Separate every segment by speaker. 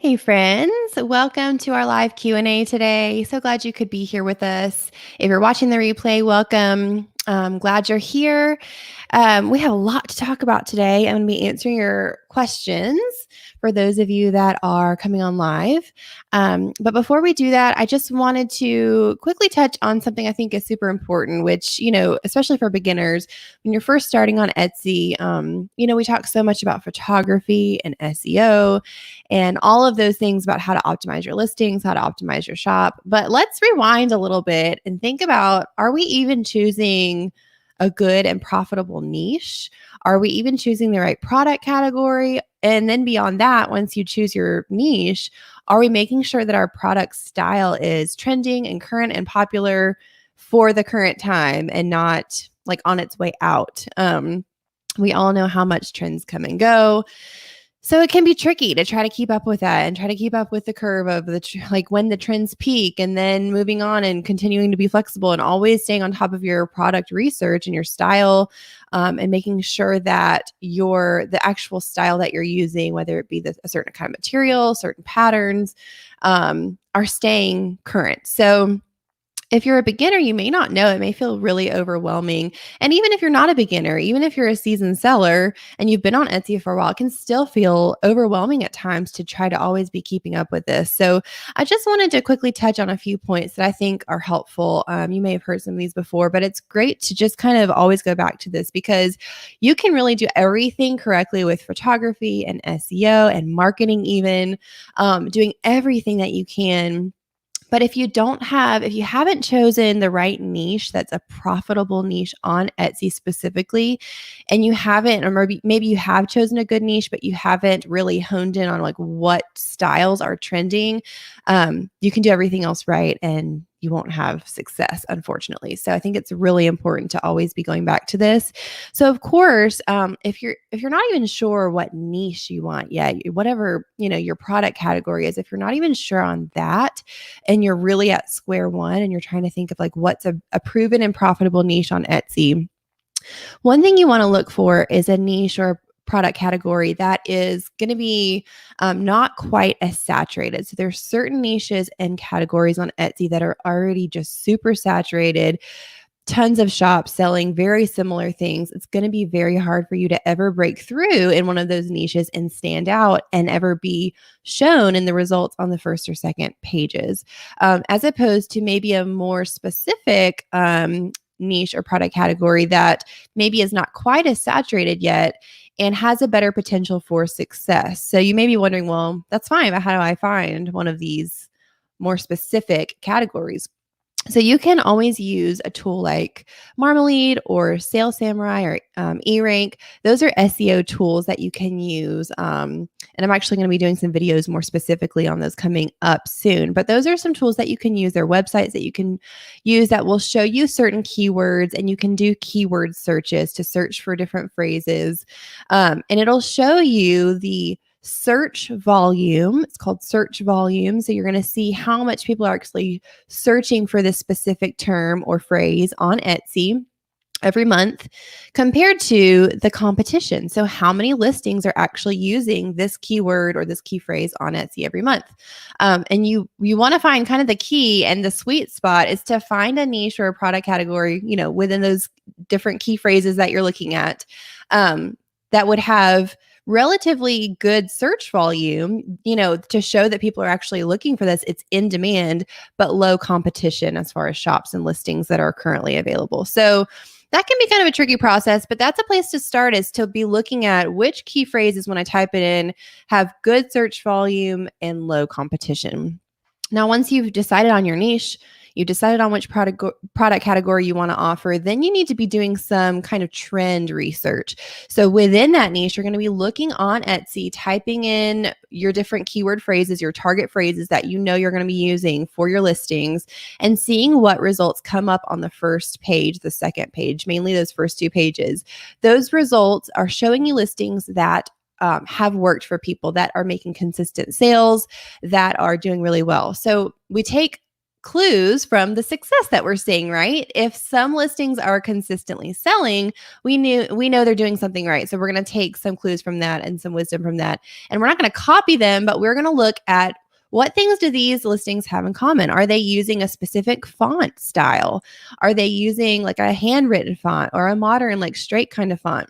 Speaker 1: Hey friends, welcome to our live Q&A today. So glad you could be here with us. If you're watching the replay, welcome. Glad you're here. We have a lot to talk about today. I'm going to be answering your questions for those of you that are coming on live. But before we do that, I just wanted to quickly touch on something I think is super important, which, especially for beginners, when you're first starting on Etsy, we talk so much about photography and SEO and all of those things about how to optimize your listings, how to optimize your shop. But let's rewind a little bit and think about, are we even choosing a good and profitable niche? Are we even choosing the right product category? And then beyond that, once you choose your niche, are we making sure that our product style is trending and current and popular for the current time and not like on its way out? We all know how much trends come and go. So it can be tricky to try to keep up with that and try to keep up with the curve of like when the trends peak and then moving on and continuing to be flexible and always staying on top of your product research and your style, and making sure that the actual style that you're using, whether it be a certain kind of material, certain patterns, are staying current. So if you're a beginner, you may not know. It may feel really overwhelming. And even if you're not a beginner, even if you're a seasoned seller and you've been on Etsy for a while, it can still feel overwhelming at times to try to always be keeping up with this. So I just wanted to quickly touch on a few points that I think are helpful. You may have heard some of these before, but it's great to just kind of always go back to this because you can really do everything correctly with photography and SEO and marketing even, doing everything that you can. But if you haven't chosen the right niche that's a profitable niche on Etsy specifically, and you haven't, or maybe you have chosen a good niche, but you haven't really honed in on like what styles are trending, you can do everything else right and you won't have success, unfortunately. So I think it's really important to always be going back to this. So of course, if you're not even sure what niche you want yet, whatever your product category is, if you're not even sure on that, and you're really at square one, and you're trying to think of like what's a proven and profitable niche on Etsy, one thing you want to look for is a niche or product category that is going to be not quite as saturated. So there's certain niches and categories on Etsy that are already just super saturated, tons of shops selling very similar things. It's going to be very hard for you to ever break through in one of those niches and stand out and ever be shown in the results on the first or second pages, as opposed to maybe a more specific niche or product category that maybe is not quite as saturated yet and has a better potential for success. So you may be wondering, well, that's fine, but how do I find one of these more specific categories? So you can always use a tool like Marmalade or Sales Samurai or eRank. Those are SEO tools that you can use. And I'm actually going to be doing some videos more specifically on those coming up soon. But those are some tools that you can use. They're websites that you can use that will show you certain keywords, and you can do keyword searches to search for different phrases. And it'll show you the search volume. It's called search volume. So you're going to see how much people are actually searching for this specific term or phrase on Etsy every month compared to the competition. So how many listings are actually using this keyword or this key phrase on Etsy every month? And you want to find kind of the key, and the sweet spot is to find a niche or a product category, within those different key phrases that you're looking at, that would have relatively good search volume, to show that people are actually looking for this. It's in demand, but low competition as far as shops and listings that are currently available. So that can be kind of a tricky process, but that's a place to start, is to be looking at which key phrases, when I type it in, have good search volume and low competition. Now, once you've decided on your niche, you decided on which product category you want to offer, then you need to be doing some kind of trend research. So within that niche, you're going to be looking on Etsy, typing in your different keyword phrases, your target phrases that you're going to be using for your listings, and seeing what results come up on the first page, the second page, mainly those first two pages. Those results are showing you listings that have worked for people, that are making consistent sales, that are doing really well. So we take clues from the success that we're seeing, right? If some listings are consistently selling, we know they're doing something right. So we're going to take some clues from that and some wisdom from that. And we're not going to copy them, but we're going to look at what things do these listings have in common? Are they using a specific font style? Are they using like a handwritten font or a modern, like straight kind of font?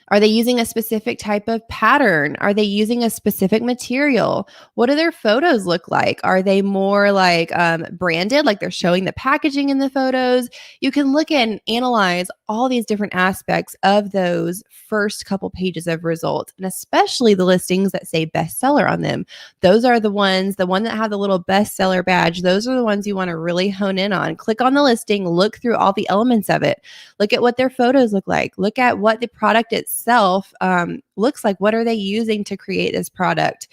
Speaker 1: Are they using a specific type of pattern? Are they using a specific material? What do their photos look like? Are they more like branded, like they're showing the packaging in the photos? You can look and analyze all these different aspects of those first couple pages of results, and especially the listings that say bestseller on them. Those are the one that have the little bestseller badge. Those are the ones you want to really hone in on. Click on the listing, look through all the elements of it. Look at what their photos look like. Look at what the product itself looks like. What are they using to create this product?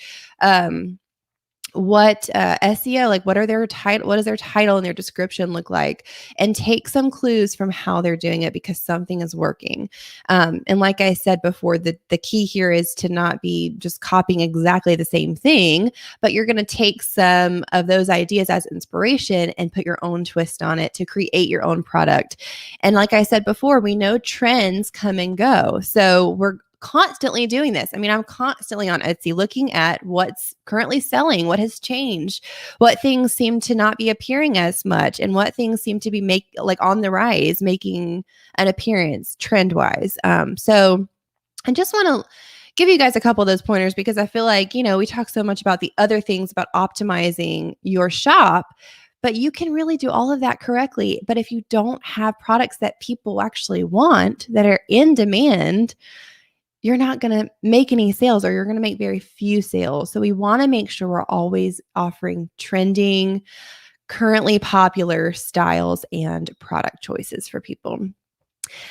Speaker 1: What SEO, like what does their title and their description look like, and take some clues from how they're doing it, because something is working. And like I said before, the key here is to not be just copying exactly the same thing, but you're going to take some of those ideas as inspiration and put your own twist on it to create your own product. And like I said before, we know trends come and go. So we're constantly doing this. I mean, I'm constantly on Etsy looking at what's currently selling, what has changed, what things seem to not be appearing as much, and what things seem to be on the rise, making an appearance trend wise. So I just want to give you guys a couple of those pointers, because I feel like, we talk so much about the other things about optimizing your shop, but you can really do all of that correctly. But if you don't have products that people actually want, that are in demand, you're not going to make any sales, or you're going to make very few sales. So we want to make sure we're always offering trending, currently popular styles and product choices for people.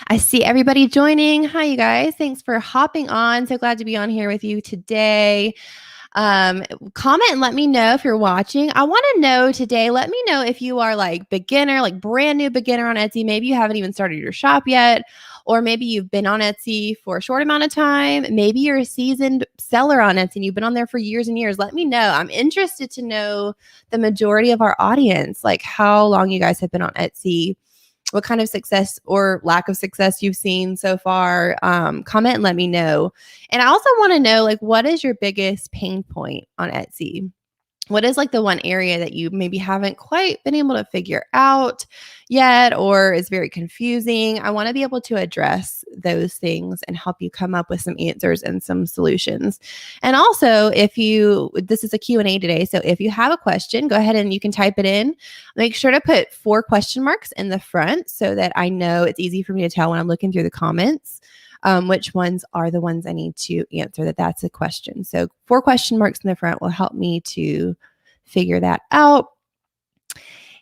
Speaker 1: I see everybody joining. Hi, you guys. Thanks for hopping on. So glad to be on here with you today. Comment and let me know if you're watching. I want to know today, let me know if you are like beginner, like brand new beginner on Etsy. Maybe you haven't even started your shop yet, or maybe you've been on Etsy for a short amount of time. Maybe you're a seasoned seller on Etsy and you've been on there for years and years. Let me know. I'm interested to know the majority of our audience, like how long you guys have been on Etsy, what kind of success or lack of success you've seen so far. Comment and let me know. And I also want to know, like, what is your biggest pain point on Etsy? What is like the one area that you maybe haven't quite been able to figure out yet, or is very confusing? I want to be able to address those things and help you come up with some answers and some solutions. And also, this is a Q&A today, so if you have a question, go ahead and you can type it in. Make sure to put 4 question marks in the front so that I know it's easy for me to tell when I'm looking through the comments. Which ones are the ones I need to answer, that's a question. So 4 question marks in the front will help me to figure that out.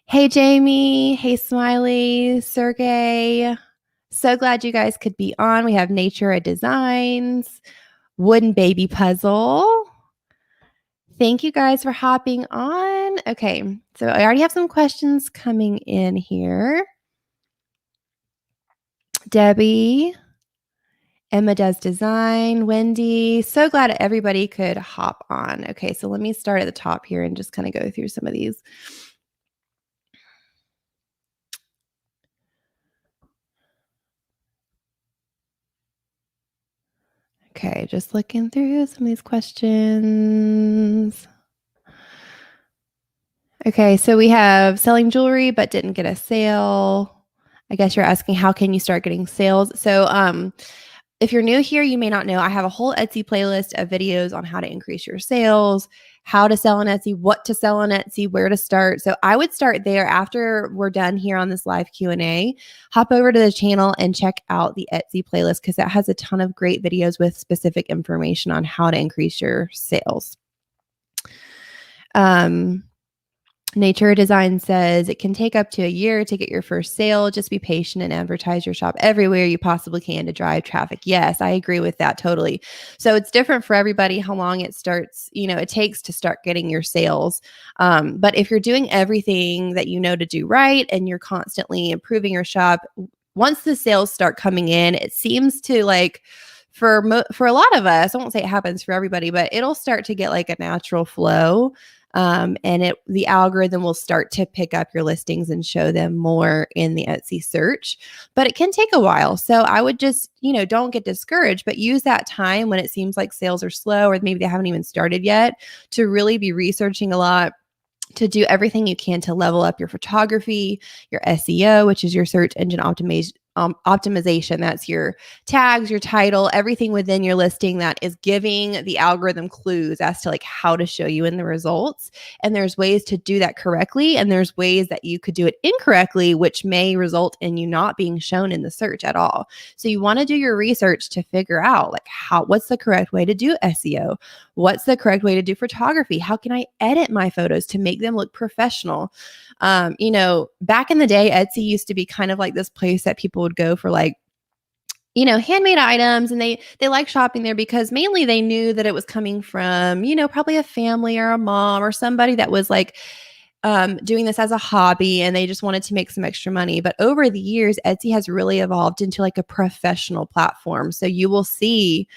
Speaker 1: Hey, Jamie. Hey, Smiley, Sergey. So glad you guys could be on. We have Nature Designs, Wooden Baby Puzzle. Thank you guys for hopping on. Okay, so I already have some questions coming in here. Debbie. Emma does design. Wendy, so glad everybody could hop on. Okay, so let me start at the top here and just kind of go through some of these. Okay, just looking through some of these questions. Okay, so we have selling jewelry but didn't get a sale. I guess you're asking, how can you start getting sales? So if you're new here, you may not know, I have a whole Etsy playlist of videos on how to increase your sales, how to sell on Etsy, what to sell on Etsy, where to start. So I would start there. After we're done here on this live Q&A, hop over to the channel and check out the Etsy playlist, because that has a ton of great videos with specific information on how to increase your sales. Nature Design says it can take up to a year to get your first sale. Just be patient and advertise your shop everywhere you possibly can to drive traffic. Yes, I agree with that totally. So it's different for everybody how long it takes to start getting your sales. But if you're doing everything that you know to do right and you're constantly improving your shop, once the sales start coming in, it seems to like for a lot of us, I won't say it happens for everybody, but it'll start to get like a natural flow. and the algorithm will start to pick up your listings and show them more in the Etsy search. But it can take a while. So I would just, don't get discouraged, but use that time when it seems like sales are slow or maybe they haven't even started yet to really be researching a lot, to do everything you can to level up your photography, your SEO, which is your search engine optimization. That's your tags, your title, everything within your listing that is giving the algorithm clues as to like how to show you in the results. And there's ways to do that correctly, and there's ways that you could do it incorrectly, which may result in you not being shown in the search at all. So you want to do your research to figure out like what's the correct way to do SEO? What's the correct way to do photography? How can I edit my photos to make them look professional? Back in the day, Etsy used to be kind of like this place that people would go for like, handmade items, and they like shopping there because mainly they knew that it was coming from, probably a family or a mom or somebody that was like doing this as a hobby and they just wanted to make some extra money. But over the years, Etsy has really evolved into like a professional platform. So you will see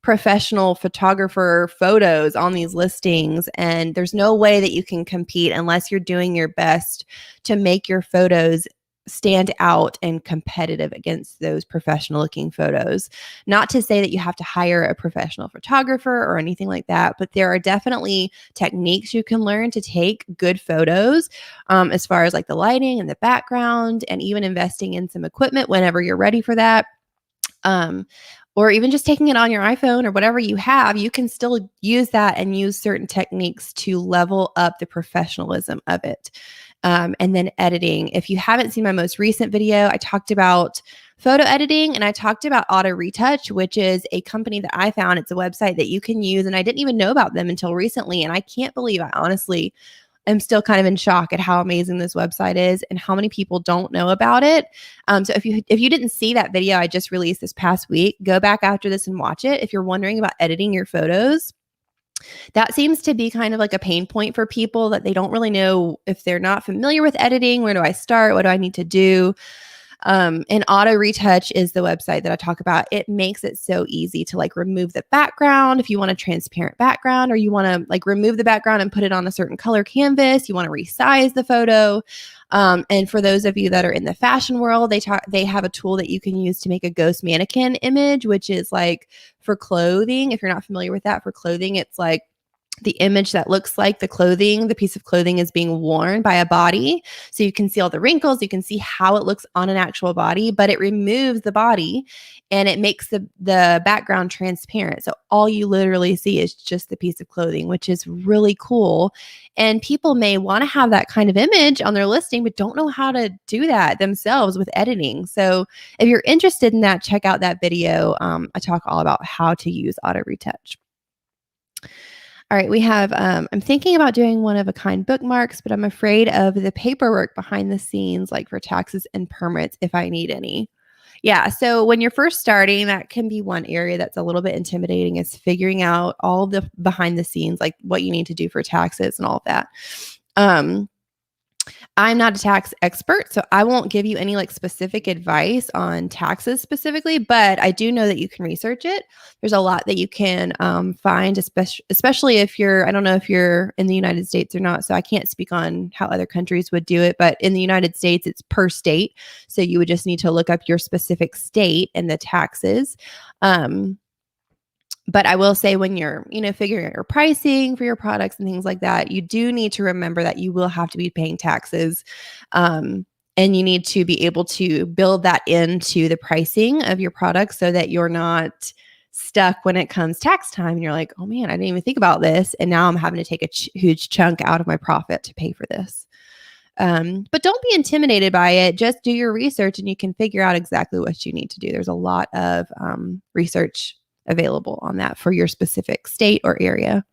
Speaker 1: professional photographer photos on these listings, and there's no way that you can compete unless you're doing your best to make your photos stand out and competitive against those professional looking photos. Not to say that you have to hire a professional photographer or anything like that, but there are definitely techniques you can learn to take good photos, as far as like the lighting and the background, and even investing in some equipment whenever you're ready for that. Or even just taking it on your iPhone or whatever you have, you can still use that and use certain techniques to level up the professionalism of it. And then editing. If you haven't seen my most recent video, I talked about photo editing and I talked about Auto Retouch, which is a company that I found. It's a website that you can use, and I didn't even know about them until recently. And I can't believe I honestly am still kind of in shock at how amazing this website is and how many people don't know about it. So if you didn't see that video I just released this past week, go back after this and watch it. If you're wondering about editing your photos, that seems to be kind of like a pain point for people, that they don't really know if they're not familiar with editing. Where do I start? What do I need to do? And Auto Retouch is the website that I talk about. It makes it so easy to like remove the background if you want a transparent background, or you want to like remove the background and put it on a certain color canvas. You want to resize the photo. And for those of you that are in the fashion world, they have a tool that you can use to make a ghost mannequin image, which is like for clothing. If you're not familiar with that, for clothing, it's like the image that looks like the piece of clothing is being worn by a body. So you can see all the wrinkles, you can see how it looks on an actual body, but it removes the body and it makes the background transparent. So all you literally see is just the piece of clothing, which is really cool. And people may want to have that kind of image on their listing, but don't know how to do that themselves with editing. So if you're interested in that, check out that video. I talk all about how to use Auto Retouch. All right, we have, I'm thinking about doing one-of-a-kind bookmarks, but I'm afraid of the paperwork behind the scenes, like for taxes and permits, if I need any. Yeah, so when you're first starting, that can be one area that's a little bit intimidating, is figuring out all the behind the scenes, like what you need to do for taxes and all of that. I'm not a tax expert, so I won't give you any like specific advice on taxes specifically, but I do know that you can research it. There's a lot that you can find, especially if I don't know if you're in the United States or not, so I can't speak on how other countries would do it, but in the United States, it's per state. So you would just need to look up your specific state and the taxes. But I will say, when you're, figuring out your pricing for your products and things like that, you do need to remember that you will have to be paying taxes. And you need to be able to build that into the pricing of your products so that you're not stuck when it comes tax time and you're like, oh man, I didn't even think about this. And now I'm having to take a huge chunk out of my profit to pay for this. But don't be intimidated by it. Just do your research and you can figure out exactly what you need to do. There's a lot of research available on that for your specific state or area.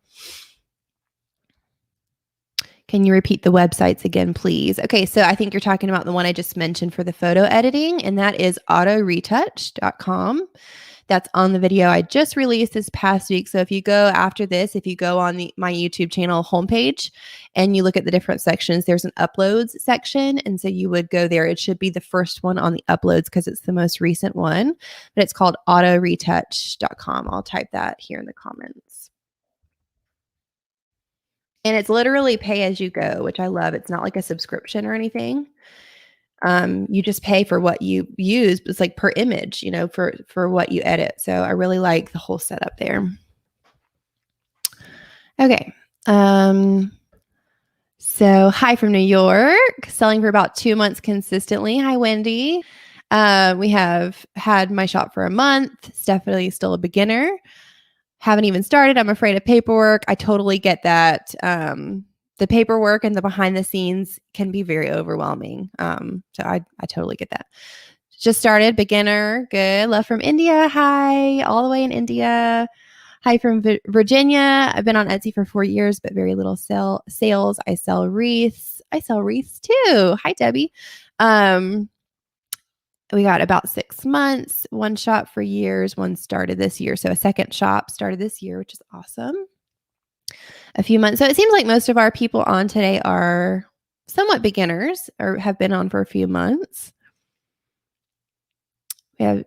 Speaker 1: Can you repeat the websites again, please? Okay, so I think you're talking about the one I just mentioned for the photo editing, and that is autoretouch.com. That's on the video I just released this past week. So if you go after this, if you go on my YouTube channel homepage and you look at the different sections, there's an uploads section. And so you would go there. It should be the first one on the uploads because it's the most recent one, but it's called autoretouch.com. I'll type that here in the comments. And it's literally pay as you go, which I love. It's not like a subscription or anything. You just pay for what you use. It's like per image, for what you edit. So I really like the whole setup there. Okay. So hi from New York, selling for about 2 months consistently. Hi, Wendy. We have had my shop for a month. Stephanie still a beginner. Haven't even started. I'm afraid of paperwork. I totally get that. The paperwork and the behind the scenes can be very overwhelming. So I totally get that. Just started, beginner. Good. Love from India. Hi, all the way in India. Hi from Virginia. I've been on Etsy for 4 years, but very little sales. I sell wreaths. I sell wreaths too. Hi, Debbie. We got about 6 months, one shop for years, one started this year. So a second shop started this year, which is awesome. A few months. So it seems like most of our people on today are somewhat beginners or have been on for a few months. We have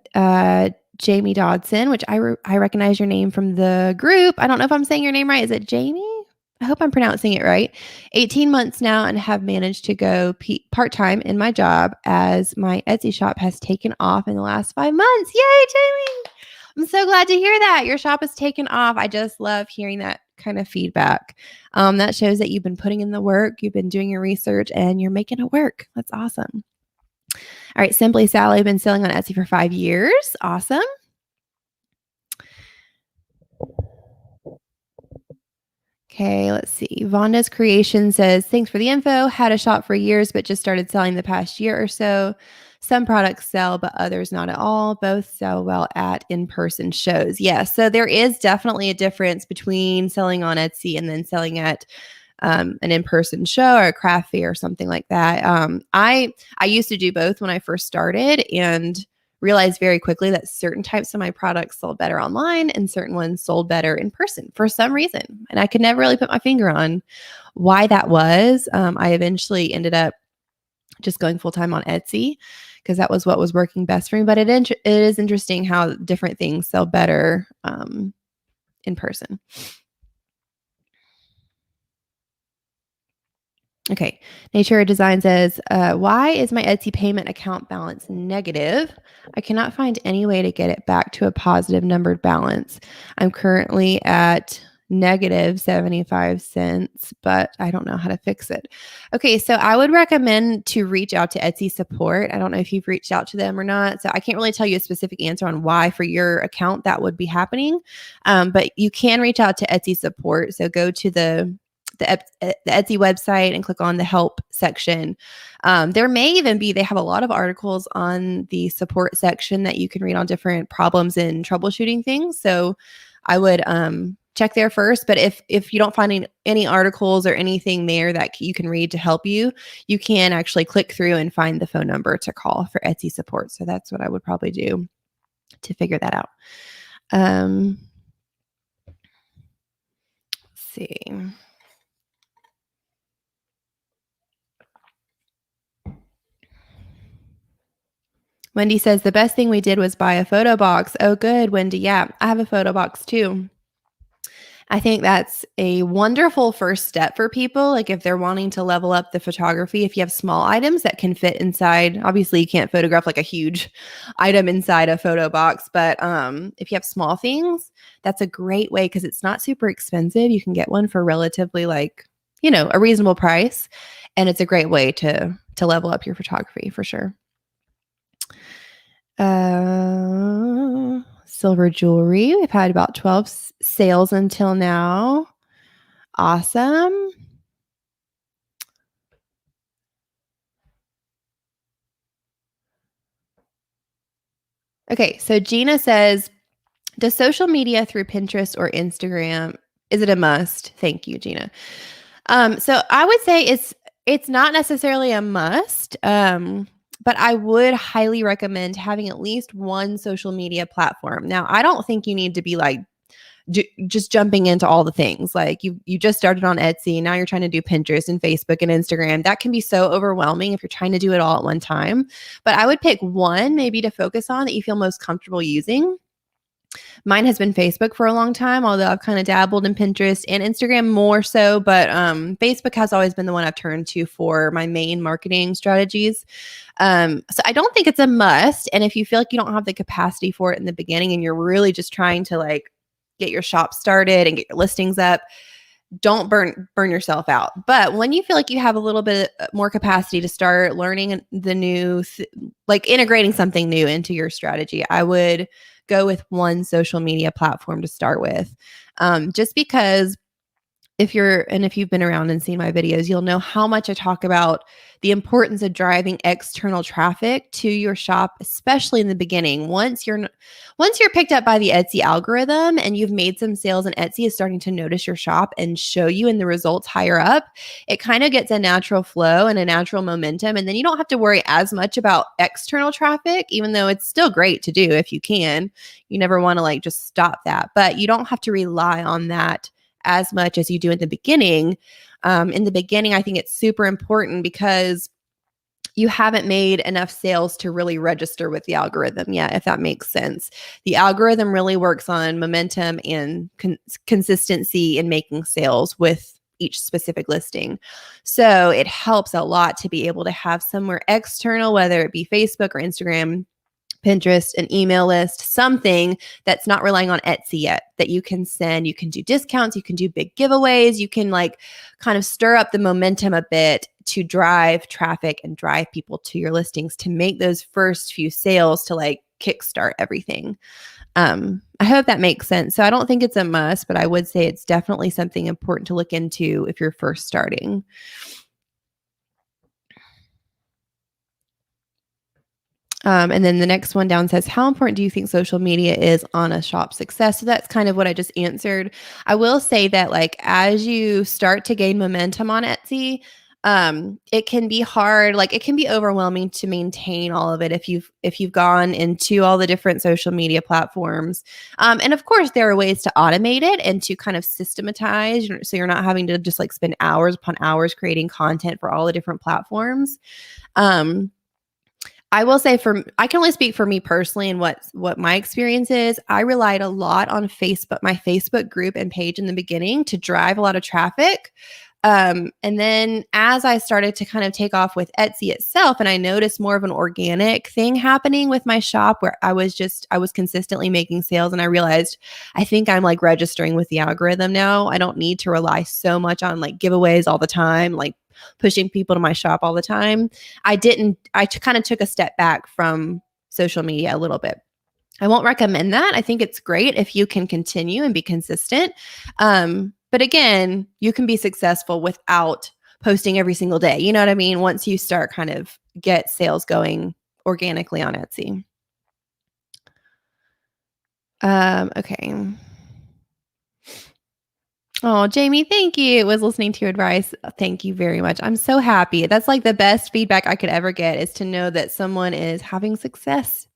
Speaker 1: Jamie Dodson, which I recognize your name from the group. I don't know if I'm saying your name right. Is it Jamie? I hope I'm pronouncing it right. 18 months now and have managed to go part-time in my job as my Etsy shop has taken off in the last 5 months. Yay, Jamie! I'm so glad to hear that. Your shop has taken off. I just love hearing that kind of feedback. That shows that you've been putting in the work, you've been doing your research, and you're making it work. That's awesome. All right, Simply Sally, I've been selling on Etsy for 5 years. Awesome. Okay, let's see. Vonda's Creation says, thanks for the info. Had a shop for years, but just started selling the past year or so. Some products sell, but others not at all. Both sell well at in-person shows. Yes, so there is definitely a difference between selling on Etsy and then selling at an in-person show or a craft fair or something like that. I used to do both when I first started and realized very quickly that certain types of my products sold better online and certain ones sold better in person for some reason. And I could never really put my finger on why that was. I eventually ended up just going full-time on Etsy because that was what was working best for me. But it is interesting how different things sell better in person. Okay. Nature Design says, why is my Etsy payment account balance negative? I cannot find any way to get it back to a positive numbered balance. I'm currently at negative 75 cents, but I don't know how to fix it. Okay, so I would recommend to reach out to Etsy support. I don't know if you've reached out to them or not. So I can't really tell you a specific answer on why for your account that would be happening. But you can reach out to Etsy support. So go to the Etsy website and click on the help section. There may even be, they have a lot of articles on the support section that you can read on different problems and troubleshooting things. So I would check there first. But if you don't find any articles or anything there that you can read to help you, you can actually click through and find the phone number to call for Etsy support. So that's what I would probably do to figure that out. Let's see. Wendy says the best thing we did was buy a photo box. Oh, good, Wendy. Yeah, I have a photo box too. I think that's a wonderful first step for people. Like if they're wanting to level up the photography, if you have small items that can fit inside, obviously you can't photograph like a huge item inside a photo box, but if you have small things, that's a great way because it's not super expensive. You can get one for relatively a reasonable price. And it's a great way to level up your photography for sure. Silver jewelry. We've had about 12 sales until now. Awesome. Okay, so Gina says, does social media through Pinterest or Instagram, is it a must? Thank you, Gina. So I would say it's not necessarily a must, but I would highly recommend having at least one social media platform. Now, I don't think you need to be like just jumping into all the things. Like you just started on Etsy, now you're trying to do Pinterest and Facebook and Instagram. That can be so overwhelming if you're trying to do it all at one time. But I would pick one maybe to focus on that you feel most comfortable using. Mine has been Facebook for a long time, although I've kind of dabbled in Pinterest and Instagram more so. But Facebook has always been the one I've turned to for my main marketing strategies. So I don't think it's a must. And if you feel like you don't have the capacity for it in the beginning and you're really just trying to like get your shop started and get your listings up, don't burn yourself out. But when you feel like you have a little bit more capacity to start learning the new, like integrating something new into your strategy, I would go with one social media platform to start with. Just because if you've been around and seen my videos, you'll know how much I talk about the importance of driving external traffic to your shop, especially in the beginning. Once you're picked up by the Etsy algorithm and you've made some sales and Etsy is starting to notice your shop and show you in the results higher up, it kind of gets a natural flow and a natural momentum. And then you don't have to worry as much about external traffic, even though it's still great to do if you can. You never want to like just stop that, but you don't have to rely on that as much as you do in the beginning. In the beginning, I think it's super important because you haven't made enough sales to really register with the algorithm yet, if that makes sense. The algorithm really works on momentum and consistency in making sales with each specific listing. So it helps a lot to be able to have somewhere external, whether it be Facebook or Instagram, Pinterest, an email list, something that's not relying on Etsy yet that you can send. You can do discounts, you can do big giveaways, you can like kind of stir up the momentum a bit to drive traffic and drive people to your listings to make those first few sales to like kickstart everything. I hope that makes sense. So I don't think it's a must, but I would say it's definitely something important to look into if you're first starting. And then the next one down says, how important do you think social media is on a shop's success? So that's kind of what I just answered. I will say that like as you start to gain momentum on Etsy, it can be hard, like it can be overwhelming to maintain all of it if you've gone into all the different social media platforms. And of course, there are ways to automate it and to kind of systematize, so you're not having to just like spend hours upon hours creating content for all the different platforms. I will say I can only speak for me personally and what my experience is. I relied a lot on Facebook, my Facebook group and page in the beginning to drive a lot of traffic. And then as I started to kind of take off with Etsy itself, and I noticed more of an organic thing happening with my shop where I was consistently making sales, and I realized I think I'm like registering with the algorithm now. I don't need to rely so much on like giveaways all the time, like pushing people to my shop all the time. I kind of took a step back from social media a little bit. I won't recommend that. I think it's great if you can continue and be consistent. But again, you can be successful without posting every single day. You know what I mean? Once you start kind of get sales going organically on Etsy. Okay. Oh, Jamie, thank you. It was listening to your advice. Thank you very much. I'm so happy. That's like the best feedback I could ever get, is to know that someone is having success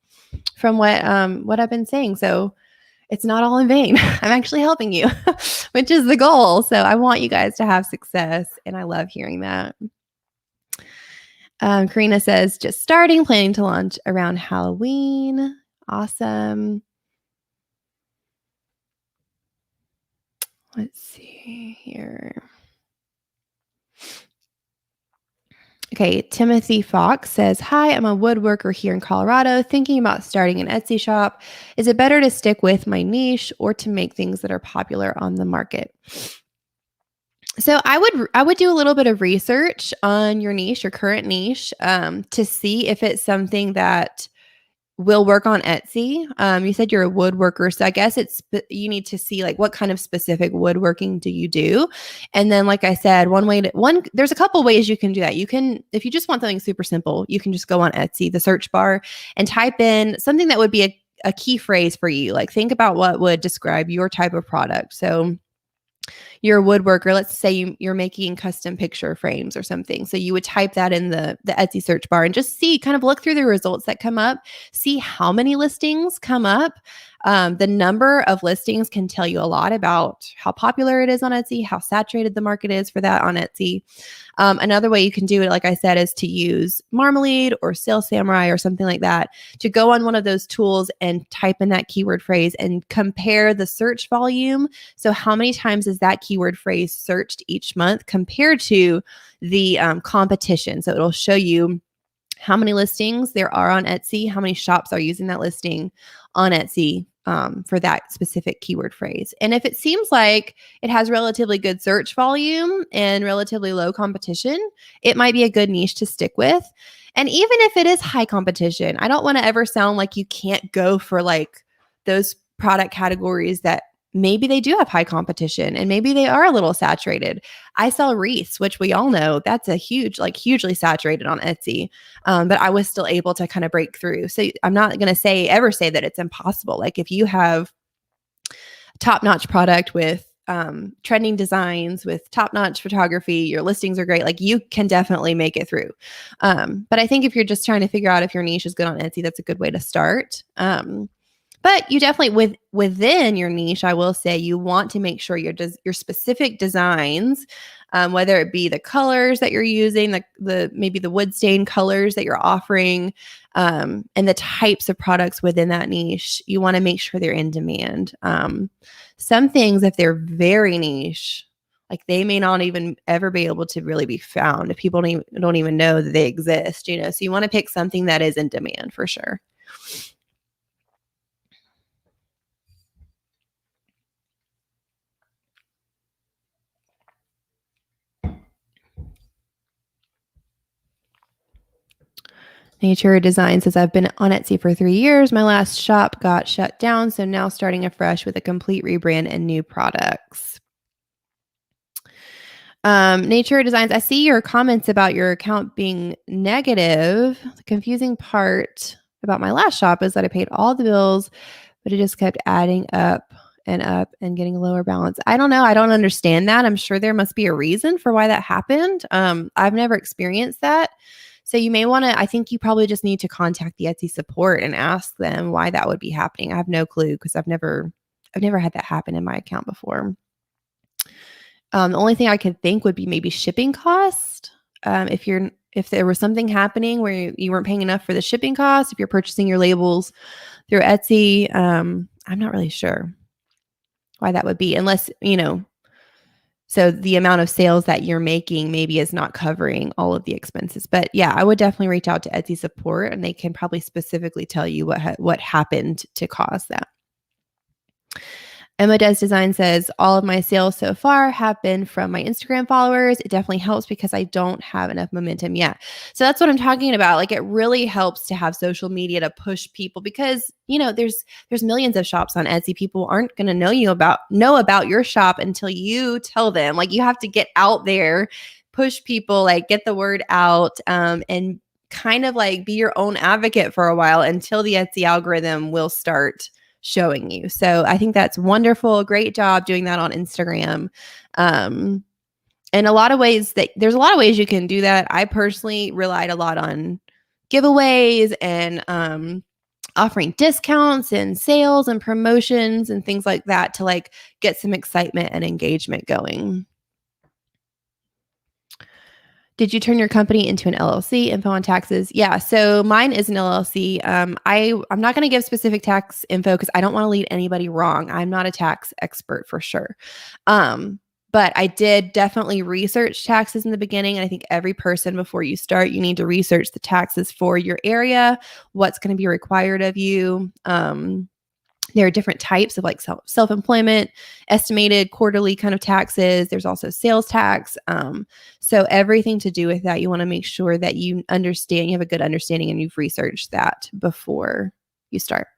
Speaker 1: from what I've been saying. So it's not all in vain. I'm actually helping you, which is the goal. So I want you guys to have success, and I love hearing that. Karina says, just starting, planning to launch around Halloween. Awesome. Let's see here. Okay, Timothy Fox says, hi, I'm a woodworker here in Colorado, thinking about starting an Etsy shop. Is it better to stick with my niche or to make things that are popular on the market? So I would do a little bit of research on your niche, your current niche, to see if it's something that will work on Etsy. You said you're a woodworker, so I guess you need to see like what kind of specific woodworking do you do, and then like I said, there's a couple ways you can do that. You can, if you just want something super simple, you can just go on Etsy, the search bar, and type in something that would be a key phrase for you. Like think about what would describe your type of product. So you're a woodworker, let's say you're making custom picture frames or something. So you would type that in the Etsy search bar and just see, kind of look through the results that come up, see how many listings come up. The number of listings can tell you a lot about how popular it is on Etsy, how saturated the market is for that on Etsy. Another way you can do it, like I said, is to use Marmalade or Sales Samurai or something like that, to go on one of those tools and type in that keyword phrase and compare the search volume. So how many times is that keyword phrase searched each month compared to the competition? So it'll show you how many listings there are on Etsy, how many shops are using that listing on Etsy for that specific keyword phrase. And if it seems like it has relatively good search volume and relatively low competition, it might be a good niche to stick with. And even if it is high competition, I don't want to ever sound like you can't go for like those product categories that maybe they do have high competition and maybe they are a little saturated. I sell wreaths, which we all know that's a hugely saturated on Etsy. But I was still able to kind of break through. So I'm not going to ever say that it's impossible. Like if you have top-notch product with trending designs, with top-notch photography, your listings are great, like you can definitely make it through. But I think if you're just trying to figure out if your niche is good on Etsy, that's a good way to start. But you definitely within your niche, I will say you want to make sure your specific designs, whether it be the colors that you're using, the maybe the wood stain colors that you're offering, and the types of products within that niche, you want to make sure they're in demand. Some things, if they're very niche, like they may not even ever be able to really be found if people don't even know that they exist. So you want to pick something that is in demand for sure. Nature Design says, I've been on Etsy for 3 years. My last shop got shut down, so now starting afresh with a complete rebrand and new products. Nature Designs, I see your comments about your account being negative. The confusing part about my last shop is that I paid all the bills, but it just kept adding up and getting a lower balance. I don't know. I don't understand that. I'm sure there must be a reason for why that happened. I've never experienced that. So you may want to, I think you probably just need to contact the Etsy support and ask them why that would be happening. I have no clue because I've never had that happen in my account before. The only thing I could think would be maybe shipping cost. If there was something happening where you weren't paying enough for the shipping cost, if you're purchasing your labels through Etsy, I'm not really sure why that would be, unless, so the amount of sales that you're making maybe is not covering all of the expenses. But yeah, I would definitely reach out to Etsy support and they can probably specifically tell you what happened to cause that. Emma Does Design says, all of my sales so far have been from my Instagram followers. It definitely helps because I don't have enough momentum yet. So that's what I'm talking about. Like it really helps to have social media to push people because, there's millions of shops on Etsy. People aren't going to know about your shop until you tell them. Like you have to get out there, push people, like get the word out, and kind of like be your own advocate for a while until the Etsy algorithm will start showing you. So I think that's wonderful. Great job doing that on Instagram. And there's a lot of ways you can do that. I personally relied a lot on giveaways and offering discounts and sales and promotions and things like that to like get some excitement and engagement going. Did you turn your company into an LLC? Info on taxes? Yeah, so mine is an LLC. I'm not going to give specific tax info because I don't want to lead anybody wrong. I'm not a tax expert for sure. But I did definitely research taxes in the beginning. And I think every person before you start, you need to research the taxes for your area, what's going to be required of you. There are different types of like self-employment, estimated quarterly kind of taxes. There's also sales tax. So everything to do with that, you want to make sure that you understand, you have a good understanding and you've researched that before you start.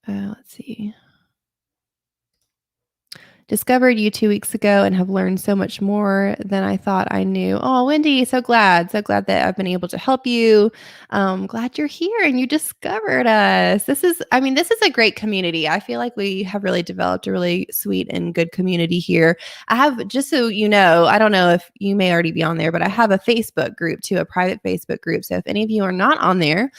Speaker 1: Let's see. Discovered you 2 weeks ago and have learned so much more than I thought I knew. Oh, Wendy, so glad. So glad that I've been able to help you. Glad you're here and you discovered us. This is a great community. I feel like we have really developed a really sweet and good community here. I have, just so you know, I don't know if you may already be on there, but I have a Facebook group too, a private Facebook group. So if any of you are not on there,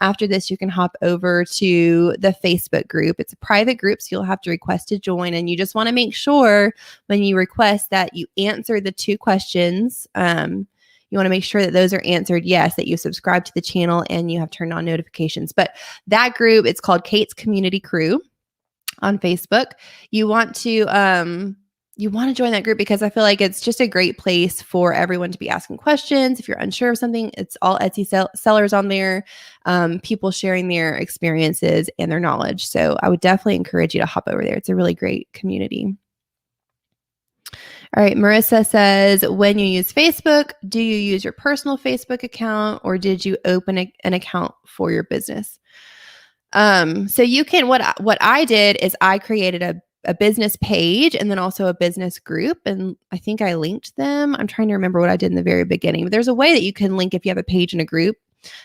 Speaker 1: after this, you can hop over to the Facebook group. It's a private group, so you'll have to request to join. And you just want to make sure when you request that you answer the 2 questions. You want to make sure that those are answered yes, that you subscribe to the channel and you have turned on notifications. But that group, it's called Kate's Community Crew on Facebook. You want to join that group because I feel like it's just a great place for everyone to be asking questions. If you're unsure of something, it's all Etsy sellers on there, people sharing their experiences and their knowledge. So I would definitely encourage you to hop over there. It's a really great community. All right, Marissa says, when you use Facebook, do you use your personal Facebook account or did you open an account for your business? So you can, what I did is I created a business page and then also a business group. And I think I linked them. I'm trying to remember what I did in the very beginning, but there's a way that you can link if you have a page and a group.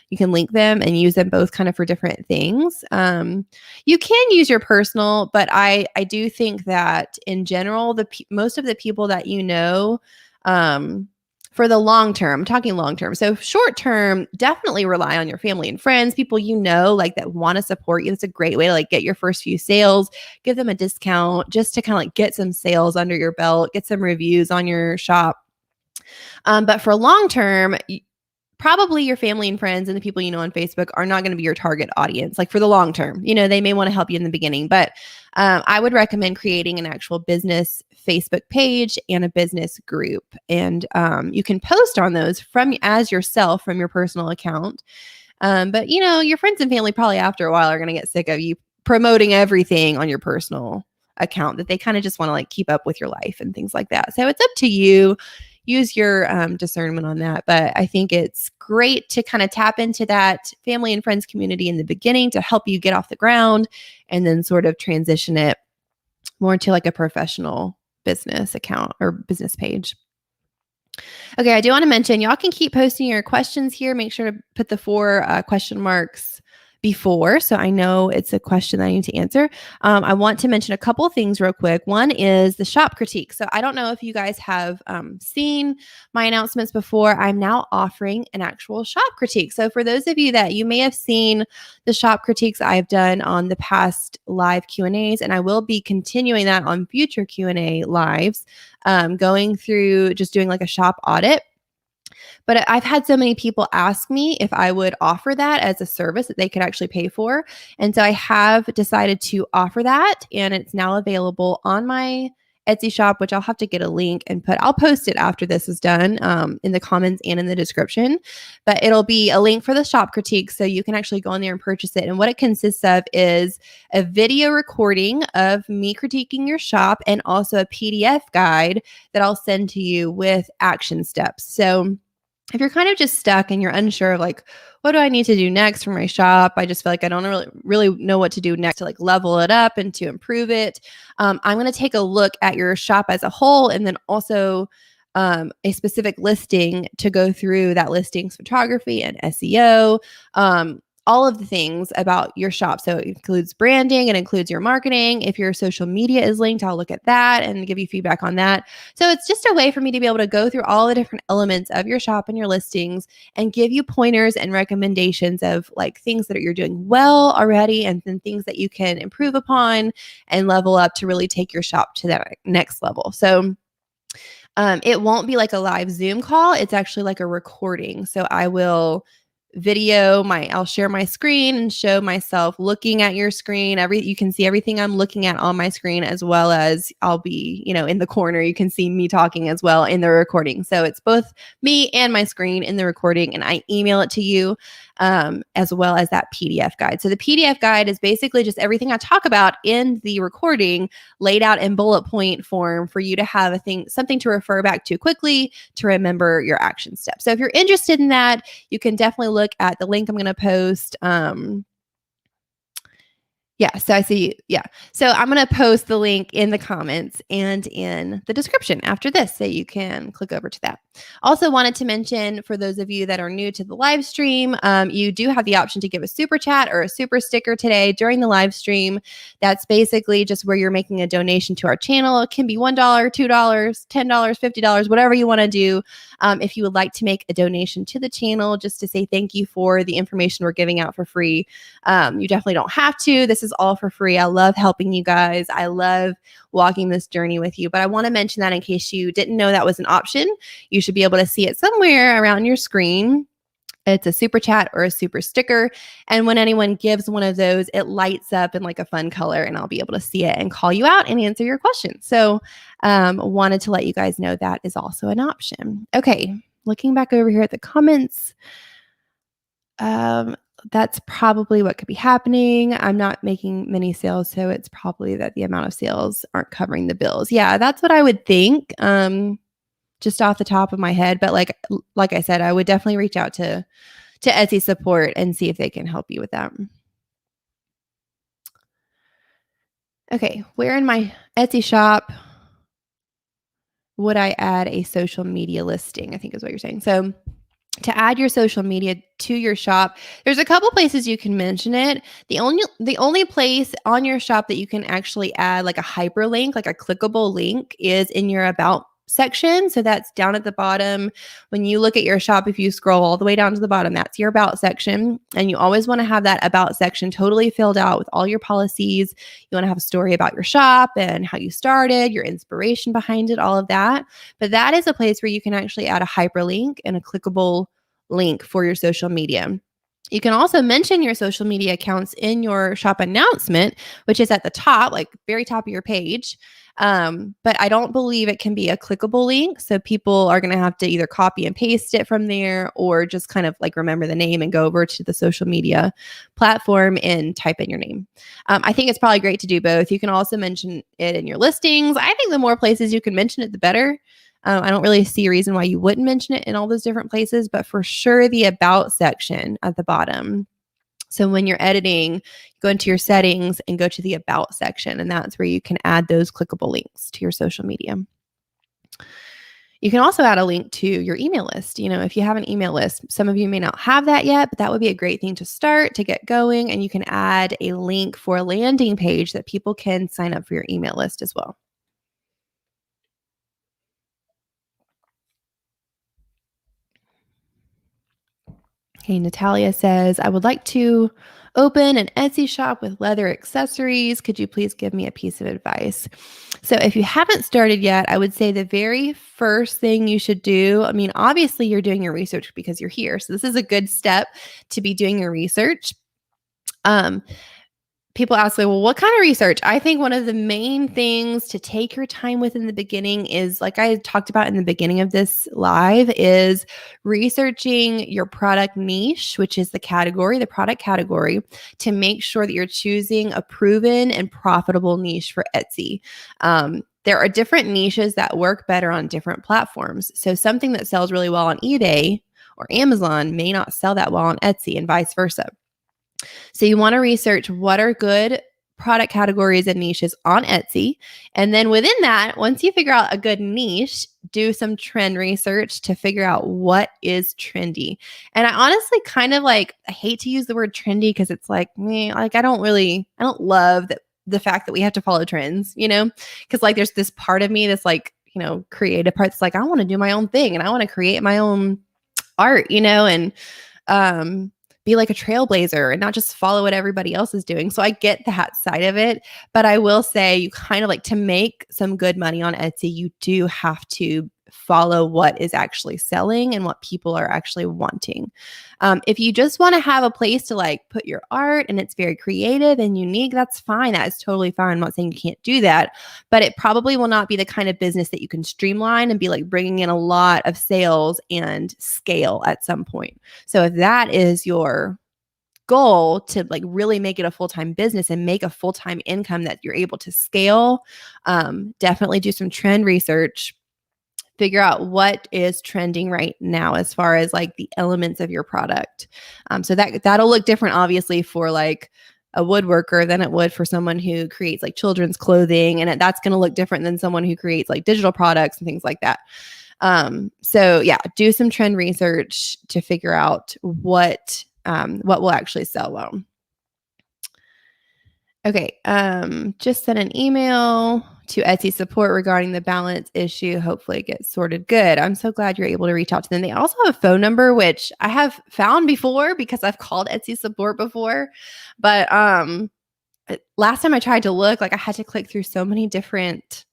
Speaker 1: You can link them and use them both kind of for different things. You can use your personal, but I do think that in general, most of the people that you know, for the long term, I'm talking long term. So short term, definitely rely on your family and friends, people you know, like that want to support you. It's a great way to like get your first few sales, give them a discount just to kind of like get some sales under your belt, get some reviews on your shop. But for long term, probably your family and friends and the people you know on Facebook are not going to be your target audience, like for the long term. You know, they may want to help you in the beginning, but I would recommend creating an actual business Facebook page and a business group. And you can post on those as yourself from your personal account. But, you know, your friends and family probably after a while are going to get sick of you promoting everything on your personal account, that they kind of just want to like keep up with your life and things like that. So it's up to you. Use your discernment on that. But I think it's great to kind of tap into that family and friends community in the beginning to help you get off the ground and then sort of transition it more into like a professional business account or business page. Okay, I do want to mention y'all can keep posting your questions here. Make sure to put the 4 question marks before, so I know it's a question that I need to answer. I want to mention a couple of things real quick. One is the shop critique. So I don't know if you guys have seen my announcements before. I'm now offering an actual shop critique. So for those of you that you may have seen the shop critiques I've done on the past live Q&As, and I will be continuing that on future Q&A lives, going through just doing like a shop audit. But I've had so many people ask me if I would offer that as a service that they could actually pay for. And so I have decided to offer that, and it's now available on my Etsy shop, which I'll have to get a link and I'll post it after this is done in the comments and in the description. But it'll be a link for the shop critique, so you can actually go on there and purchase it. And what it consists of is a video recording of me critiquing your shop and also a PDF guide that I'll send to you with action steps. So if you're kind of just stuck and you're unsure of like, what do I need to do next for my shop? I just feel like I don't really know what to do next to like level it up and to improve it. I'm going to take a look at your shop as a whole and then also a specific listing to go through that listing's photography and SEO, all of the things about your shop. So it includes branding, it includes your marketing. If your social media is linked, I'll look at that and give you feedback on that. So it's just a way for me to be able to go through all the different elements of your shop and your listings and give you pointers and recommendations of like things that you're doing well already and then things that you can improve upon and level up to really take your shop to that next level. So it won't be like a live Zoom call. It's actually like a recording. So I will I'll share my screen and show myself looking at your screen. You can see everything I'm looking at on my screen, as well as I'll be, in the corner. You can see me talking as well in the recording. So it's both me and my screen in the recording, and I email it to you as well as that PDF guide. So the PDF guide is basically just everything I talk about in the recording laid out in bullet point form for you to have something to refer back to quickly to remember your action steps. So if you're interested in that, you can definitely look at the link I'm going to post Yeah, so I see. Yeah. So I'm going to post the link in the comments and in the description after this so you can click over to that. Also, wanted to mention for those of you that are new to the live stream, you do have the option to give a super chat or a super sticker today during the live stream. That's basically just where you're making a donation to our channel. It can be $1, $2, $10, $50, whatever you want to do. If you would like to make a donation to the channel just to say thank you for the information we're giving out for free, you definitely don't have to. This is all for free. I love helping you guys. I love walking this journey with you. But I want to mention that in case you didn't know that was an option, you should be able to see it somewhere around your screen. It's a super chat or a super sticker. And when anyone gives one of those, it lights up in like a fun color and I'll be able to see it and call you out and answer your questions. So wanted to let you guys know that is also an option. Okay, looking back over here at the comments. That's probably what could be happening. I'm not making many sales, so it's probably that the amount of sales aren't covering the bills. Yeah, that's what I would think, just off the top of my head. But like I said, I would definitely reach out to Etsy support and see if they can help you with that. Okay, where in my Etsy shop would I add a social media listing? I think is what you're saying. So to add your social media to your shop, there's a couple places you can mention it. The only place on your shop that you can actually add like a hyperlink, like a clickable link, is in your about section. So that's down at the bottom. When you look at your shop, if you scroll all the way down to the bottom, that's your about section. And you always want to have that about section totally filled out with all your policies. You want to have a story about your shop and how you started, your inspiration behind it, all of that. But that is a place where you can actually add a hyperlink and a clickable link for your social media. You can also mention your social media accounts in your shop announcement, which is at the top, like very top of your page. But I don't believe it can be a clickable link. So people are going to have to either copy and paste it from there or just kind of like remember the name and go over to the social media platform and type in your name. I think it's probably great to do both. You can also mention it in your listings. I think the more places you can mention it, the better. I don't really see a reason why you wouldn't mention it in all those different places, but for sure the about section at the bottom. So when you're editing, go into your settings and go to the about section, and that's where you can add those clickable links to your social media. You can also add a link to your email list. You know, if you have an email list, some of you may not have that yet, but that would be a great thing to start to get going. And you can add a link for a landing page that people can sign up for your email list as well. Okay, Natalia says, I would like to open an Etsy shop with leather accessories. Could you please give me a piece of advice? So if you haven't started yet, I would say the very first thing you should do, I mean, obviously you're doing your research because you're here. So this is a good step to be doing your research. People ask, like, well, what kind of research? I think one of the main things to take your time with in the beginning is, like I talked about in the beginning of this live, is researching your product niche, which is the product category, to make sure that you're choosing a proven and profitable niche for Etsy. There are different niches that work better on different platforms. So something that sells really well on eBay or Amazon may not sell that well on Etsy, and vice versa. So you want to research what are good product categories and niches on Etsy. And then within that, once you figure out a good niche, do some trend research to figure out what is trendy. And I honestly kind of I hate to use the word trendy because it's like, I don't love the fact that we have to follow trends, because there's this part of me that's creative part that's I want to do my own thing and I want to create my own art, and be like a trailblazer and not just follow what everybody else is doing. So I get that side of it, but I will say you kind of to make some good money on Etsy, you do have to follow what is actually selling and what people are actually wanting. If you just want to have a place to put your art and it's very creative and unique, that's fine. That is totally fine. I'm not saying you can't do that, but it probably will not be the kind of business that you can streamline and be bringing in a lot of sales and scale at some point. So if that is your goal to really make it a full-time business and make a full-time income that you're able to scale, definitely do some trend research. Figure out what is trending right now as far as the elements of your product. So that'll look different, obviously, for a woodworker than it would for someone who creates like children's clothing, and that's going to look different than someone who creates like digital products and things like that. So yeah, do some trend research to figure out what will actually sell well. Okay, just sent an email to Etsy support regarding the balance issue. Hopefully it gets sorted. Good. I'm so glad you're able to reach out to them. They also have a phone number, which I have found before because I've called Etsy support before. But last time I tried to look, like I had to click through so many different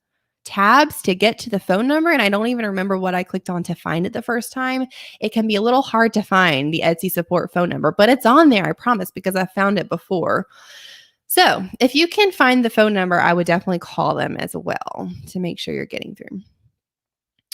Speaker 1: tabs to get to the phone number, and I don't even remember what I clicked on to find it the first time. It can be a little hard to find the Etsy support phone number, but it's on there, I promise, because I found it before. So if you can find the phone number, I would definitely call them as well to make sure you're getting through.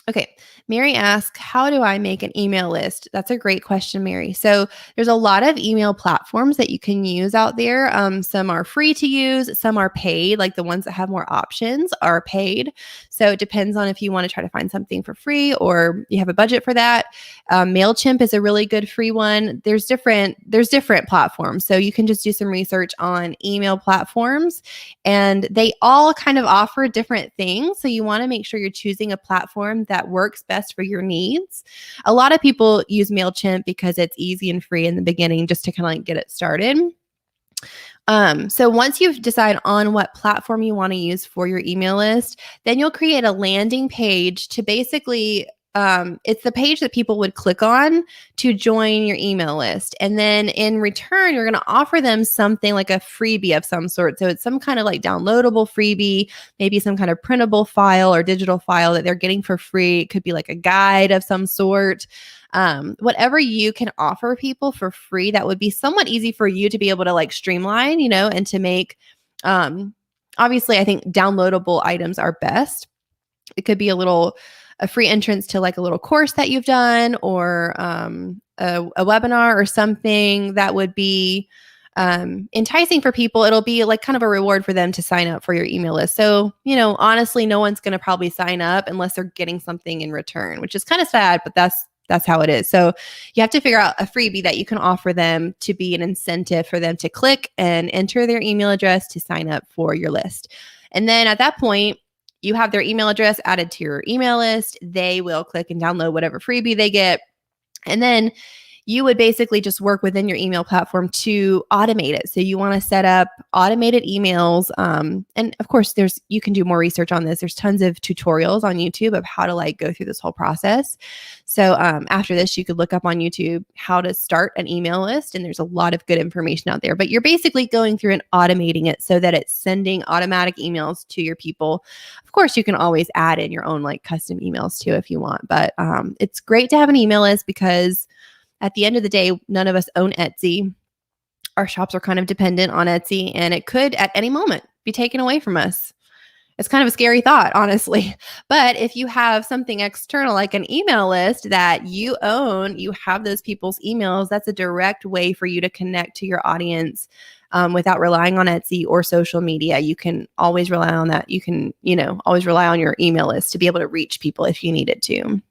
Speaker 1: Okay, Mary asks, how do I make an email list? That's a great question, Mary. So there's a lot of email platforms that you can use out there. Some are free to use, some are paid, like the ones that have more options are paid. So it depends on if you want to try to find something for free or you have a budget for that. MailChimp is a really good free one. There's different platforms. So you can just do some research on email platforms, and they all kind of offer different things. So you want to make sure you're choosing a platform that works best for your needs. A lot of people use MailChimp because it's easy and free in the beginning just to kind of like get it started. So once you've decided on what platform you want to use for your email list, then you'll create a landing page to basically it's the page that people would click on to join your email list. And then in return, you're going to offer them something like a freebie of some sort. So it's some kind of like downloadable freebie, maybe some kind of printable file or digital file that they're getting for free. It could be like a guide of some sort. Whatever you can offer people for free, that would be somewhat easy for you to be able to like streamline, and to make, obviously, I think downloadable items are best. It could be a free entrance to like a little course that you've done, or a webinar or something that would be enticing for people. It'll be like kind of a reward for them to sign up for your email list. So, honestly, no one's going to probably sign up unless they're getting something in return, which is kind of sad, but that's how it is. So you have to figure out a freebie that you can offer them to be an incentive for them to click and enter their email address to sign up for your list. And then at that point, you have their email address added to your email list. They will click and download whatever freebie they get. And then you would basically just work within your email platform to automate it. So you want to set up automated emails. And of course, you can do more research on this. There's tons of tutorials on YouTube of how to like go through this whole process. So after this, you could look up on YouTube how to start an email list. And there's a lot of good information out there. But you're basically going through and automating it so that it's sending automatic emails to your people. Of course, you can always add in your own like custom emails too if you want. But it's great to have an email list because at the end of the day, none of us own Etsy. Our shops are kind of dependent on Etsy, and it could at any moment be taken away from us. It's kind of a scary thought, honestly. But if you have something external like an email list that you own, you have those people's emails, that's a direct way for you to connect to your audience without relying on Etsy or social media. You can always rely on that. You can, always rely on your email list to be able to reach people if you needed to.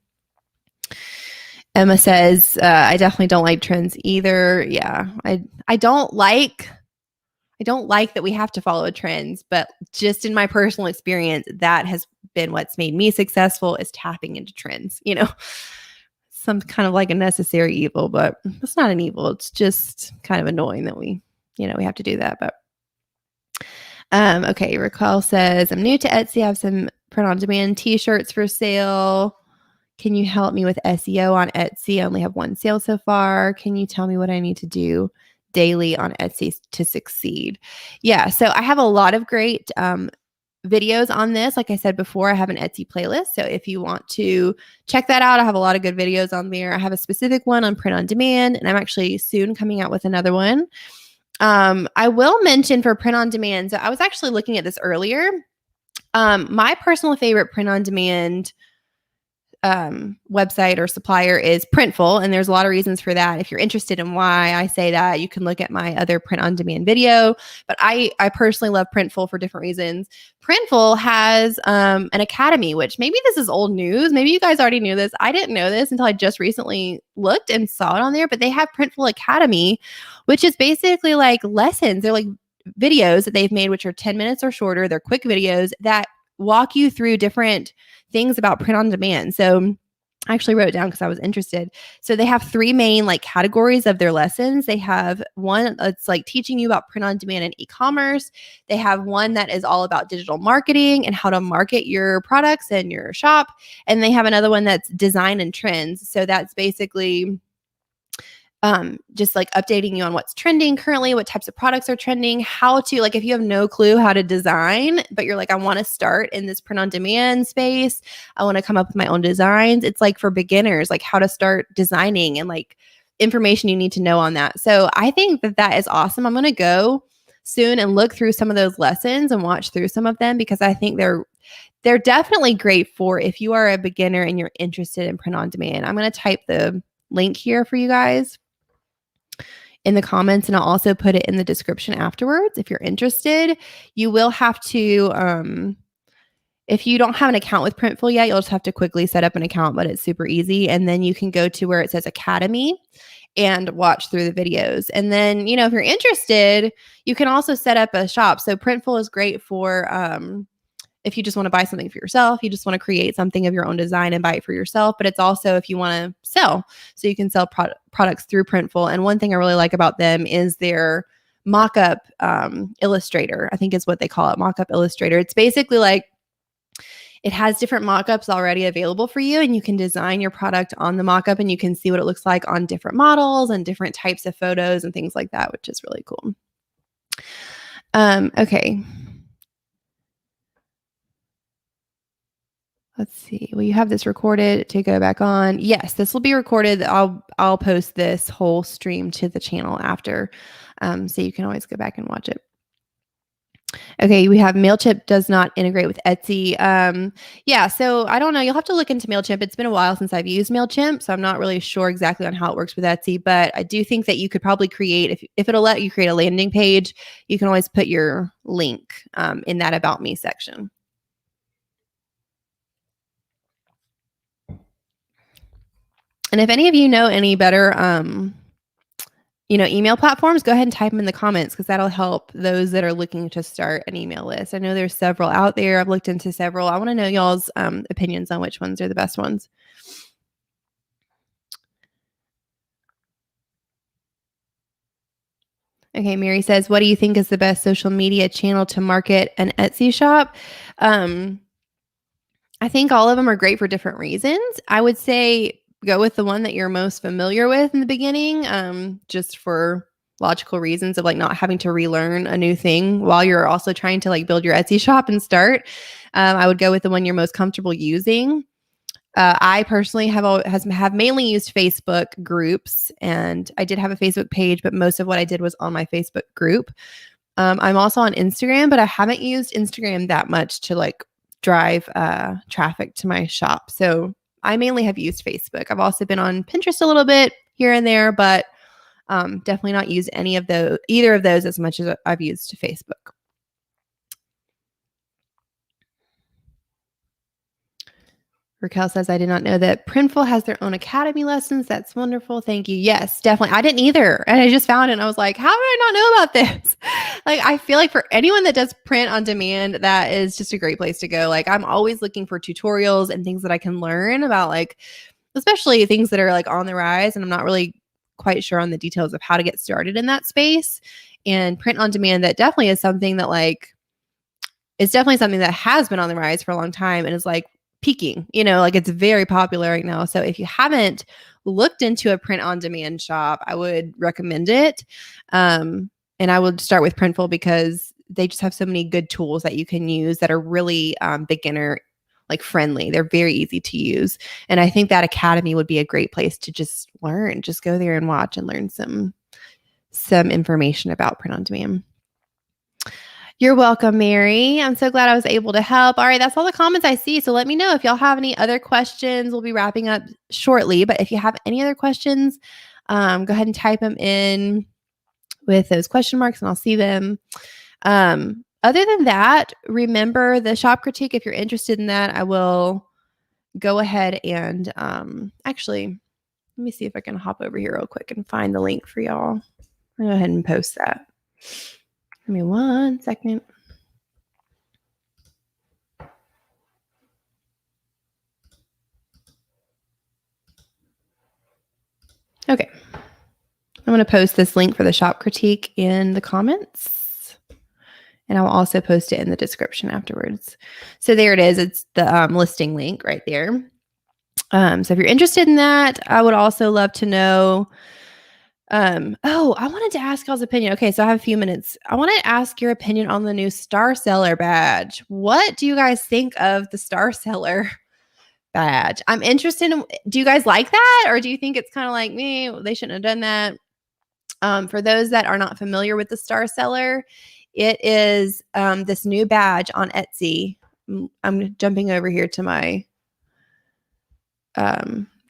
Speaker 1: Emma says, I definitely don't like trends either. Yeah, I don't like that we have to follow trends, but just in my personal experience, that has been what's made me successful is tapping into trends, some kind of like a necessary evil, but it's not an evil. It's just kind of annoying that we have to do that. But okay, Raquel says, I'm new to Etsy. I have some print-on-demand t-shirts for sale. Can you help me with SEO on Etsy? I only have one sale so far. Can you tell me what I need to do daily on Etsy to succeed? Yeah, so I have a lot of great videos on this. Like I said before, I have an Etsy playlist. So if you want to check that out, I have a lot of good videos on there. I have a specific one on print on demand, and I'm actually soon coming out with another one. I will mention for print on demand. So I was actually looking at this earlier. My personal favorite print on demand website or supplier is Printful, and there's a lot of reasons for that. If you're interested in why I say that, you can look at my other print on demand video, but I personally love Printful for different reasons. Printful has an academy, which maybe this is old news. Maybe you guys already knew this. I didn't know this until I just recently looked and saw it on there, but they have Printful Academy, which is basically like lessons. They're like videos that they've made, which are 10 minutes or shorter. They're quick videos that walk you through different things about print on demand. So I actually wrote it down because I was interested. So they have 3 main like categories of their lessons. They have one that's like teaching you about print on demand and e-commerce. They have one that is all about digital marketing and how to market your products and your shop. And they have another one that's design and trends. So that's basically just like updating you on what's trending currently, what types of products are trending, how to, like, if you have no clue how to design, but you're like, I want to start in this print on demand space, I want to come up with my own designs. It's like for beginners, like how to start designing and like information you need to know on that. So I think that that is awesome. I'm going to go soon and look through some of those lessons and watch through some of them because I think they're definitely great for if you are a beginner and you're interested in print on demand. I'm going to type the link here for you guys in the comments, and I'll also put it in the description afterwards if you're interested. You will have to, if you don't have an account with Printful yet, you'll just have to quickly set up an account, but it's super easy. And then you can go to where it says Academy and watch through the videos. And then, if you're interested, you can also set up a shop. So Printful is great for if you just want to buy something for yourself, you just want to create something of your own design and buy it for yourself. But it's also if you want to sell. So you can sell products through Printful. And one thing I really like about them is their mock-up illustrator, I think is what they call it, mock-up illustrator. It's basically like it has different mock-ups already available for you, and you can design your product on the mock-up and you can see what it looks like on different models and different types of photos and things like that, which is really cool. Okay. Let's see. Will you have this recorded to go back on? Yes, this will be recorded. I'll post this whole stream to the channel after, so you can always go back and watch it. Okay, we have MailChimp does not integrate with Etsy. Yeah, so I don't know. You'll have to look into MailChimp. It's been a while since I've used MailChimp, so I'm not really sure exactly on how it works with Etsy, but I do think that you could probably create, if it'll let you create a landing page, you can always put your link in that About Me section. And if any of you know any better, email platforms, go ahead and type them in the comments because that'll help those that are looking to start an email list. I know there's several out there. I've looked into several. I want to know y'all's opinions on which ones are the best ones. Okay, Mary says, what do you think is the best social media channel to market an Etsy shop? I think all of them are great for different reasons. I would say go with the one that you're most familiar with in the beginning, just for logical reasons of like not having to relearn a new thing while you're also trying to like build your Etsy shop and start. I would go with the one you're most comfortable using. I personally have mainly used Facebook groups, and I did have a Facebook page, but most of what I did was on my Facebook group. I'm also on Instagram, but I haven't used Instagram that much to like drive traffic to my shop. So I mainly have used Facebook. I've also been on Pinterest a little bit here and there, but definitely not used either of those as much as I've used Facebook. Raquel says, I did not know that Printful has their own academy lessons. That's wonderful. Thank you. Yes, definitely. I didn't either. And I just found it and I was like, how did I not know about this? Like, I feel like for anyone that does print on demand, that is just a great place to go. Like, I'm always looking for tutorials and things that I can learn about, like, especially things that are like on the rise. And I'm not really quite sure on the details of how to get started in that space. And print on demand, that definitely is something that like, it's definitely something that has been on the rise for a long time and is like peaking, like it's very popular right now. So if you haven't looked into a print on demand shop, I would recommend it. And I would start with Printful because they just have so many good tools that you can use that are really beginner like friendly. They're very easy to use. And I think that Academy would be a great place to just learn, just go there and watch and learn some information about print on demand. You're welcome, Mary. I'm so glad I was able to help. All right, that's all the comments I see. So let me know if y'all have any other questions. We'll be wrapping up shortly, but if you have any other questions, go ahead and type them in with those question marks and I'll see them. Other than that, remember the shop critique. If you're interested in that, I will go ahead and actually, let me see if I can hop over here real quick and find the link for y'all. I'll go ahead and post that. Give me 1 second. Okay. I'm going to post this link for the shop critique in the comments, and I'll also post it in the description afterwards. So there it is. It's the listing link right there. So if you're interested in that, I would also love to know. I wanted to ask y'all's opinion. Okay, so I have a few minutes. I want to ask your opinion on the new Star Seller badge. What do you guys think of the Star Seller badge? I'm interested in, do you guys like that? Or do you think it's kind of like me? They shouldn't have done that. For those that are not familiar with the Star Seller, it is this new badge on Etsy. I'm jumping over here to my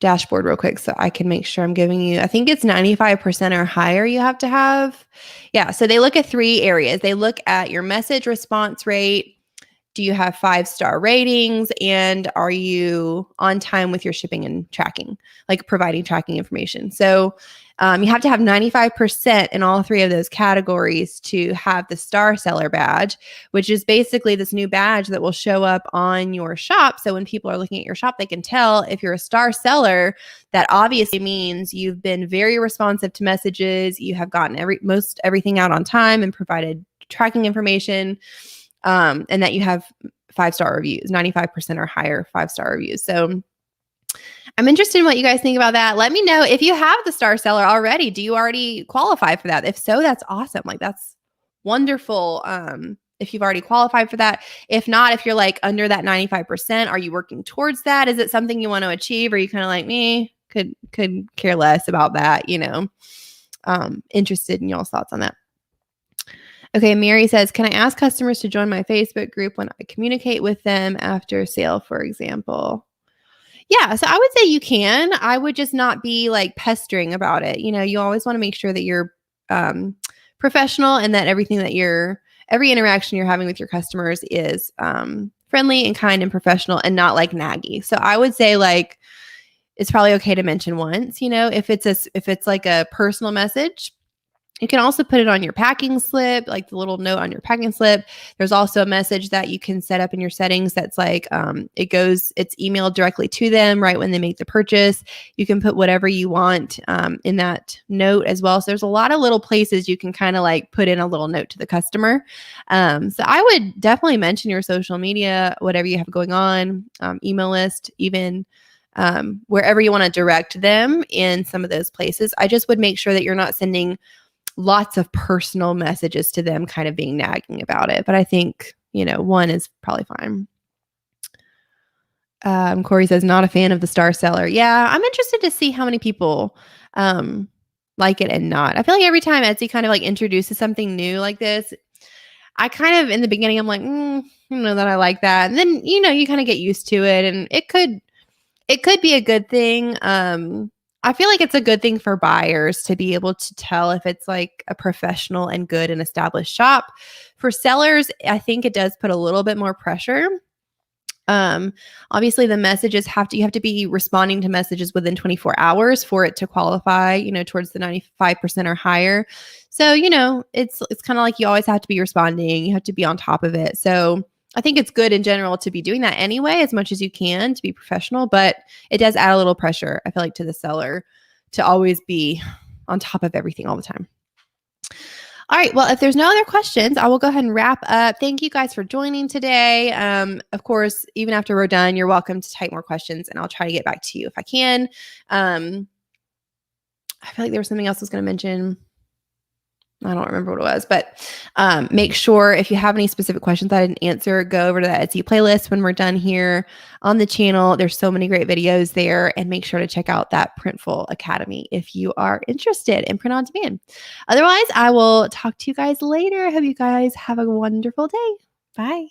Speaker 1: dashboard real quick so I can make sure I'm giving you, I think it's 95% or higher you have to have. Yeah, so they look at 3 areas. They look at your message response rate. Do you have 5-star ratings? And are you on time with your shipping and tracking, like providing tracking information? So you have to have 95% in all 3 of those categories to have the Star Seller badge, which is basically this new badge that will show up on your shop. So when people are looking at your shop, they can tell if you're a Star Seller. That obviously means you've been very responsive to messages. You have gotten most everything out on time and provided tracking information. And that you have 5-star reviews, 95% or higher 5-star reviews. So I'm interested in what you guys think about that. Let me know if you have the Star Seller already. Do you already qualify for that? If so, that's awesome. Like, that's wonderful. If you've already qualified for that. If not, if you're like under that 95%, are you working towards that? Is it something you want to achieve? Or are you kind of like me, could care less about that, interested in y'all's thoughts on that. Okay, Mary says, can I ask customers to join my Facebook group when I communicate with them after sale, for example? Yeah, so I would say you can. I would just not be like pestering about it. You always want to make sure that you're professional and that every interaction you're having with your customers is friendly and kind and professional and not like naggy. So I would say like it's probably okay to mention once, if it's like a personal message. You can also put it on your packing slip, like the little note on your packing slip. There's also a message that you can set up in your settings that's like it's emailed directly to them right when they make the purchase. You can put whatever you want in that note as well. So there's a lot of little places you can kind of like put in a little note to the customer. So I would definitely mention your social media, whatever you have going on, email list, even wherever you want to direct them in some of those places. I just would make sure that you're not sending lots of personal messages to them kind of being nagging about it. But I think, one is probably fine. Corey says, not a fan of the Star Seller. Yeah, I'm interested to see how many people like it and not. I feel like every time Etsy kind of like introduces something new like this, I kind of, in the beginning, I'm like, I don't know that I like that. And then, you kind of get used to it, and it could be a good thing. I feel like it's a good thing for buyers to be able to tell if it's like a professional and good and established shop. For sellers, I think it does put a little bit more pressure. Obviously the messages you have to be responding to messages within 24 hours for it to qualify, towards the 95% or higher. So, it's kind of like you always have to be responding. You have to be on top of it. So I think it's good in general to be doing that anyway, as much as you can, to be professional, but it does add a little pressure, I feel like, to the seller to always be on top of everything all the time. All right. Well, if there's no other questions, I will go ahead and wrap up. Thank you guys for joining today. Of course, even after we're done, you're welcome to type more questions and I'll try to get back to you if I can. I feel like there was something else I was going to mention. I don't remember what it was, but make sure if you have any specific questions I didn't answer, go over to that Etsy playlist when we're done here on the channel. There's so many great videos there, and make sure to check out that Printful Academy if you are interested in print on demand. Otherwise, I will talk to you guys later. I hope you guys have a wonderful day. Bye.